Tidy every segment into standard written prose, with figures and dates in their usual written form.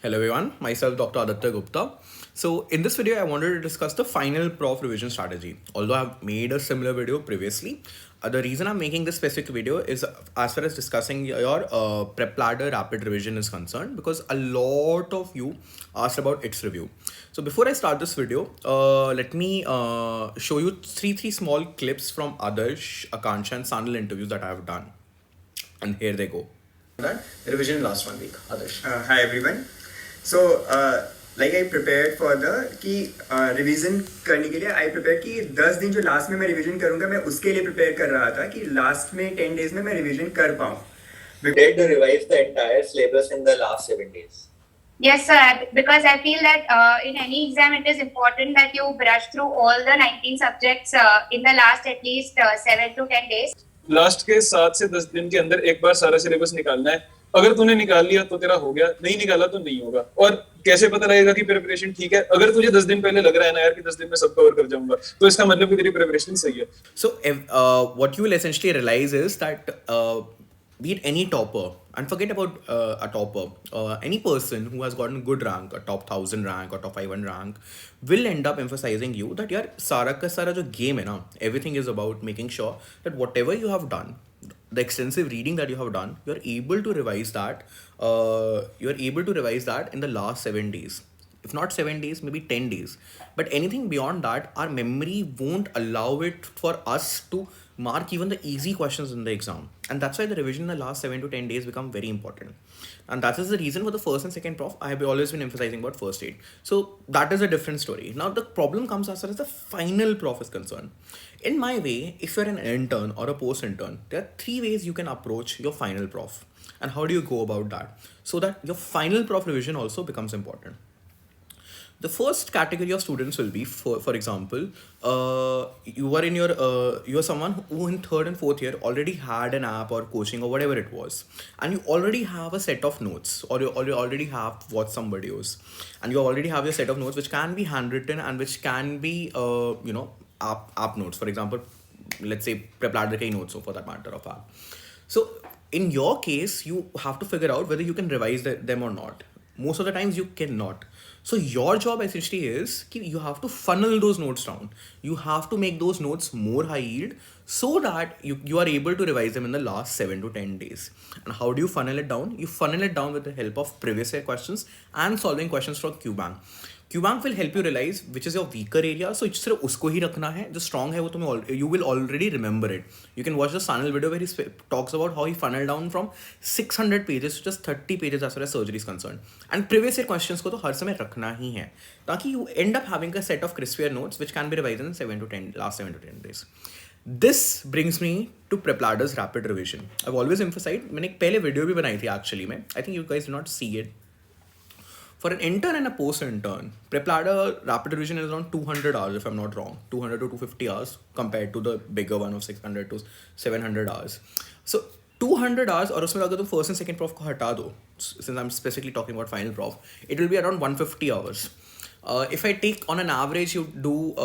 Hello everyone, myself Dr. Aditya Gupta. So in this video I wanted to discuss the final prof revision strategy. Although I've made a similar video previously, the reason I'm making this specific video is as far as discussing your prep ladder rapid revision is concerned, because a lot of you asked about its review. So before I start this video, let me show you three small clips from Adarsh, Akansha and Sanal interviews that I have done. And here they go. That revision last 1 week. Adarsh. Hi everyone. So like I prepared for the कि revision करने के लिए I prepared कि 10 दिन जो last में मैं revision करूँगा मैं उसके लिए prepare कर रहा था कि last में 10 days में मैं revision कर पाऊँ. Did to revise the entire syllabus in the last 7 days? Yes, sir. Because I feel that in any exam, it is important that you brush through all the 19 subjects in the last at least 7 to 10 days. Last के 7 से 10 दिन के अंदर एक बार सारा syllabus निकालना है. अगर तूने निकाल लिया तो तेरा हो गया, नहीं निकाला तो नहीं होगा. और कैसे पता लगेगा कि प्रिपरेशन ठीक है? अगर तुझे 10 दिन पहले लग रहा है ना यार कि 10 दिन में सब कवर कर जाऊंगा, तो इसका मतलब कि तेरी प्रिपरेशन सही है. So what you will essentially realize is that be it any topper, and forget about a topper, any person who has gotten good rank, a top 1000 rank or top 500 rank, will end up emphasizing you that yaar sara ka sara jo game hai na, everything is about making sure that whatever you have done, the extensive reading that you have done, you are able to revise that. You are able to revise that in the last 7 days. If not 7 days, maybe 10 days. But anything beyond that, our memory won't allow it for us to mark even the easy questions in the exam. And that's why the revision in the last 7 to 10 days become very important. And that is the reason for the first and second prof, I have always been emphasizing about first aid. So that is a different story. Now the problem comes as far as the final prof is concerned. In my way, if you're an intern or a post-intern, there are 3 ways you can approach your final prof. And how do you go about that? So that your final prof revision also becomes important. The first category of students will be, for example, you are someone who in third and fourth year already had an app or coaching or whatever it was, and you already have a set of notes, or you already have watched some videos, and you already have your set of notes which can be handwritten and which can be app notes. For example, let's say prep ladder ke notes for that matter of fact. So in your case, you have to figure out whether you can revise them or not. Most of the times you cannot. So your job essentially is you have to funnel those notes down. You have to make those notes more high yield so that you are able to revise them in the last 7 to 10 days. And how do you funnel it down? You funnel it down with the help of previous year questions and solving questions from QBank. QBank will help you realize which is your weaker area. So सिर्फ उसको ही रखना है. जो strong है वो तुम्हें you will already remember it. You can watch the Sanal video where he talks about how he funneled down from 600 pages to just 30 pages as far as surgery is concerned. And previous year questions को तो हर समय रखना ही है ताकि you end up having a set of crispier notes which can be revised in 7 to 10 last 7 to 10 days. This brings me to prep ladder's rapid revision. I've always emphasized, मैंने एक पहले video भी बनाई थी actually में. I think you guys did not see it. For an intern and a post-intern, prep ladder rapid revision is around 200 hours if I'm not wrong, 200 to 250 hours compared to the bigger one of 600 to 700 hours. So 200 hours, और उसमें अगर तुम first and second prof को हटा दो, since I'm specifically talking about final prof, it will be around 150 hours. If I take on an average, you do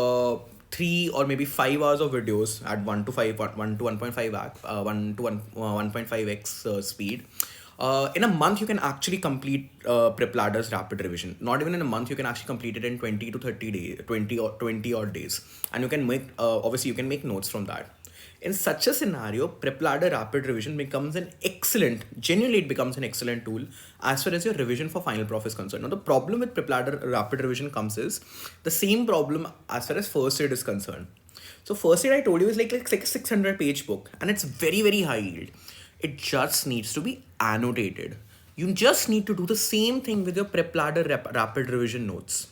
3 or maybe 5 hours of videos at 1 to 1.5x speed. In a month, you can actually complete prep ladder's rapid revision. Not even in a month, you can actually complete it in 20 to 30 days, 20 odd days. And you can make, obviously you can make notes from that. In such a scenario, prep ladder rapid revision becomes genuinely it becomes an excellent tool as far as your revision for final prof is concerned. Now the problem with prep ladder rapid revision comes is the same problem as far as first aid is concerned. So first aid I told you is like a 600 page book and it's very, very high yield. It just needs to be annotated. You just need to do the same thing with your prep ladder rapid revision notes.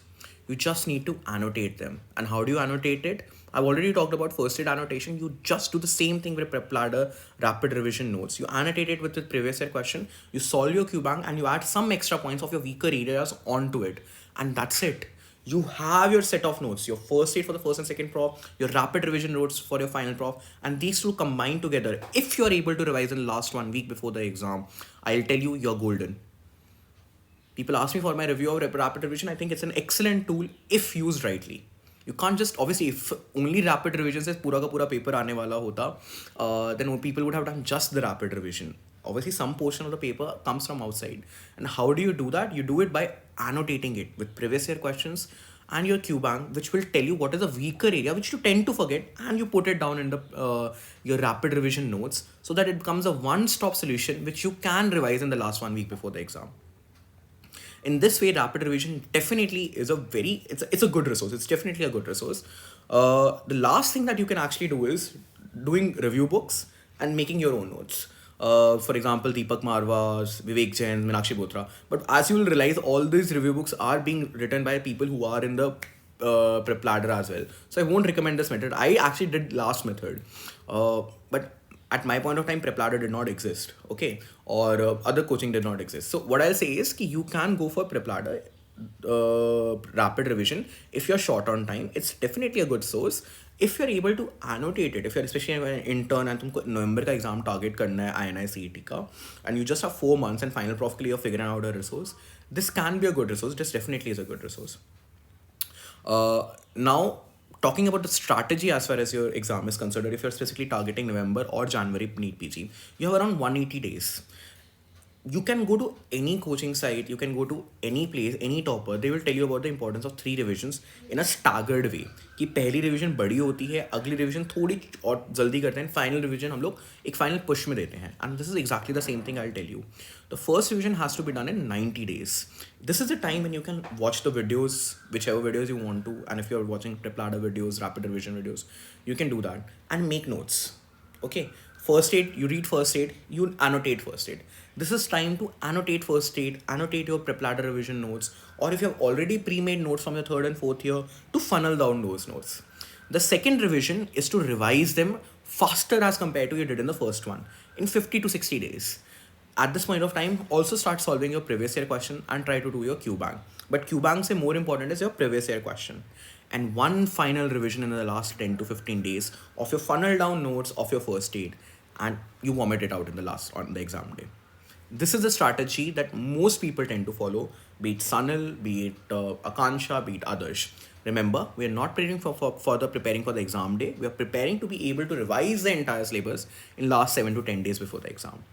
You just need to annotate them. And how do you annotate it? I've already talked about first aid annotation. You just do the same thing with prep ladder rapid revision notes. You annotate it with the previous year question, you solve your QBank and you add some extra points of your weaker areas onto it. And that's it. You have your set of notes, your first aid for the first and second prof, your rapid revision notes for your final prof, and these two combined together. If you're able to revise in the last 1 week before the exam, I'll tell you, you're golden. People ask me for my review of rapid revision. I think it's an excellent tool if used rightly. You can't just, obviously, if only rapid revision says pura ka pura paper aane wala hota, then people would have done just the rapid revision. obviously some portion of the paper comes from outside. And how do you do that? You do it by annotating it with previous year questions and your Q bank, which will tell you what is a weaker area which you tend to forget, and you put it down in the your rapid revision notes, so that it becomes a one-stop solution which you can revise in the last 1 week before the exam. In this way, rapid revision definitely is it's a good resource. It's definitely a good resource. The last thing that you can actually do is doing review books and making your own notes. For example, Deepak Marwa's, Vivek Jain, Meenakshi Botra. But as you will realize, all these review books are being written by people who are in the prep ladder as well. So I won't recommend this method. I actually did last method. But at my point of time, prep ladder did not exist, okay, or other coaching did not exist. So what I'll say is ki you can go for prep ladder rapid revision if you're short on time. It's definitely a good source if you're able to annotate it. If you're especially an intern and तुमको November का exam target करना है INI CET का, and you just have 4 months and final prof के लिए you're figuring out a resource, this can be a good resource. This definitely is a good resource. Now, talking about the strategy as far as your exam is concerned, or if you're specifically targeting November or January NEET PG, you have around 180 days. You can go to any coaching site, you can go to any place, any topper, they will tell you about the importance of 3 revisions in a staggered way. कि पहली revision बड़ी होती है, अगली revision थोड़ी और जल्दी करते हैं, final revision हम लोग एक final push में देते हैं. And this is exactly the same thing I'll tell you. The first revision has to be done in 90 days. This is the time when you can watch the videos, whichever videos you want to, and if you're watching prep ladder videos, rapid revision videos, you can do that and make notes. Okay, first aid, you read first aid, you annotate first aid. This is time to annotate first aid, annotate your prep ladder revision notes, or if you have already pre-made notes from your 3rd and 4th year, to funnel down those notes. The second revision is to revise them faster as compared to you did in the first one, in 50 to 60 days. At this point of time, also start solving your previous year question and try to do your Q bank. But Q bank se more important is your previous year question. And one final revision in the last 10 to 15 days of your funnel down notes of your first aid, and you vomit it out on the exam day. This is a strategy that most people tend to follow, be it Sanil, be it Akansha, be it Adarsh. Remember, we are not preparing preparing for the exam day. We are preparing to be able to revise the entire syllabus in last 7 to 10 days before the exam.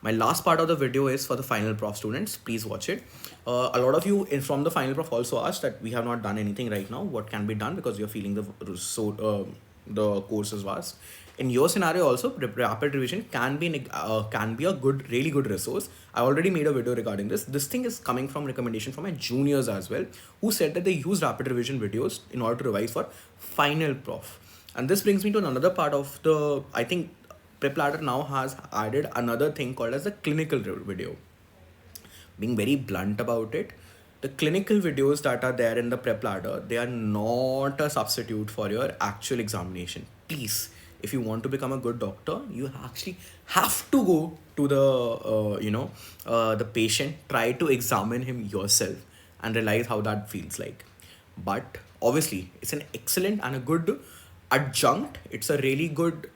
My last part of the video is for the final prof students. Please watch it. A lot of you from the final prof also asked that we have not done anything right now. What can be done, because you're feeling the course is vast. In your scenario also, rapid revision can be a good, really good resource. I already made a video regarding this. This thing is coming from recommendation from my juniors as well, who said that they use rapid revision videos in order to revise for final prof. And this brings me to another part of the, I think prep ladder now has added another thing called as the clinical video. Being very blunt about it, the clinical videos that are there in the prep ladder, they are not a substitute for your actual examination. Please, if you want to become a good doctor, you actually have to go to the patient, try to examine him yourself and realize how that feels like. But obviously, it's an excellent and a good adjunct. It's a really good,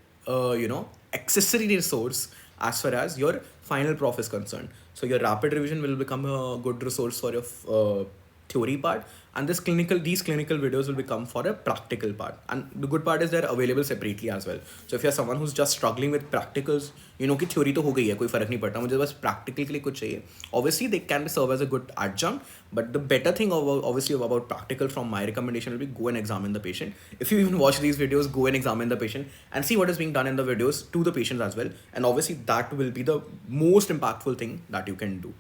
accessory resource as far as your final prof is concerned. So your rapid revision will become a good resource for your theory part, and these clinical videos will become for a practical part. And the good part is they're available separately as well. So if you're someone who's just struggling with practicals, you know कि theory तो हो गई है, कोई फर्क नहीं पड़ता, मुझे बस practical के लिए कुछ चाहिए. Obviously they can serve as a good adjunct, but the better thing about practical from my recommendation will be go and examine the patient. If you even watch these videos, go and examine the patient and see what is being done in the videos to the patients as well. And obviously that will be the most impactful thing that you can do.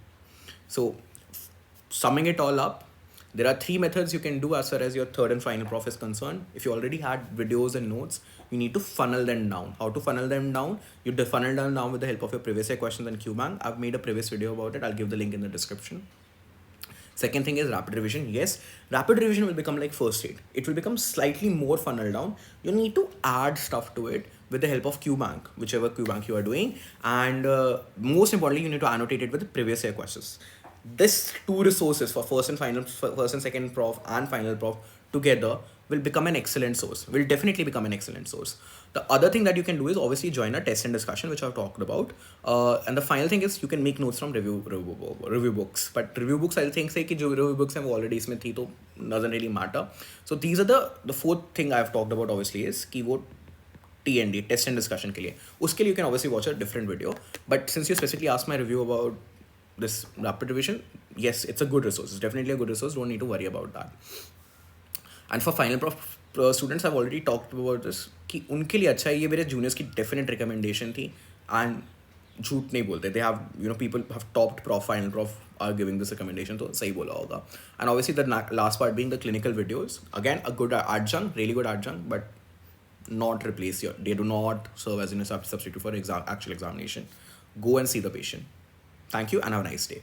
So summing it all up, there are 3 methods you can do as far as your 3rd and final prof is concerned. If you already had videos and notes, you need to funnel them down. How to funnel them down? You funnel them down with the help of your previous year questions and QBank. I've made a previous video about it. I'll give the link in the description. Second thing is rapid revision. Yes, rapid revision will become like first aid. It will become slightly more funneled down. You need to add stuff to it with the help of QBank, whichever QBank you are doing. And most importantly, you need to annotate it with the previous year questions. This 2 resources for first and second prof and final prof together will become an excellent source, will definitely become an excellent source. The other thing that you can do is obviously join a test and discussion, which I've talked about. And the final thing is you can make notes from review books. But review books, I'll think say कि जो review books हैं वो already इसमें थी, तो doesn't really matter. So these are the 4th thing I've talked about obviously is कि वो TND, test and discussion के लिए, उसके लिए you can obviously watch a different video. But since you specifically asked my review about this rapid revision, yes, it's a good resource. It's definitely a good resource. Don't need to worry about that. And for final prof students, I've already talked about this कि उनके लिए अच्छा है, ये मेरे juniors की definite recommendation थी. And झूठ नहीं बोलते, they have, you know, people have topped prof, final prof are giving this recommendation, तो सही बोला होगा. And obviously the last part being the clinical videos, again a good adjunct, really good adjunct, but not replace your, they do not serve as a substitute for actual examination. Go and see the patient. Thank you and have a nice day.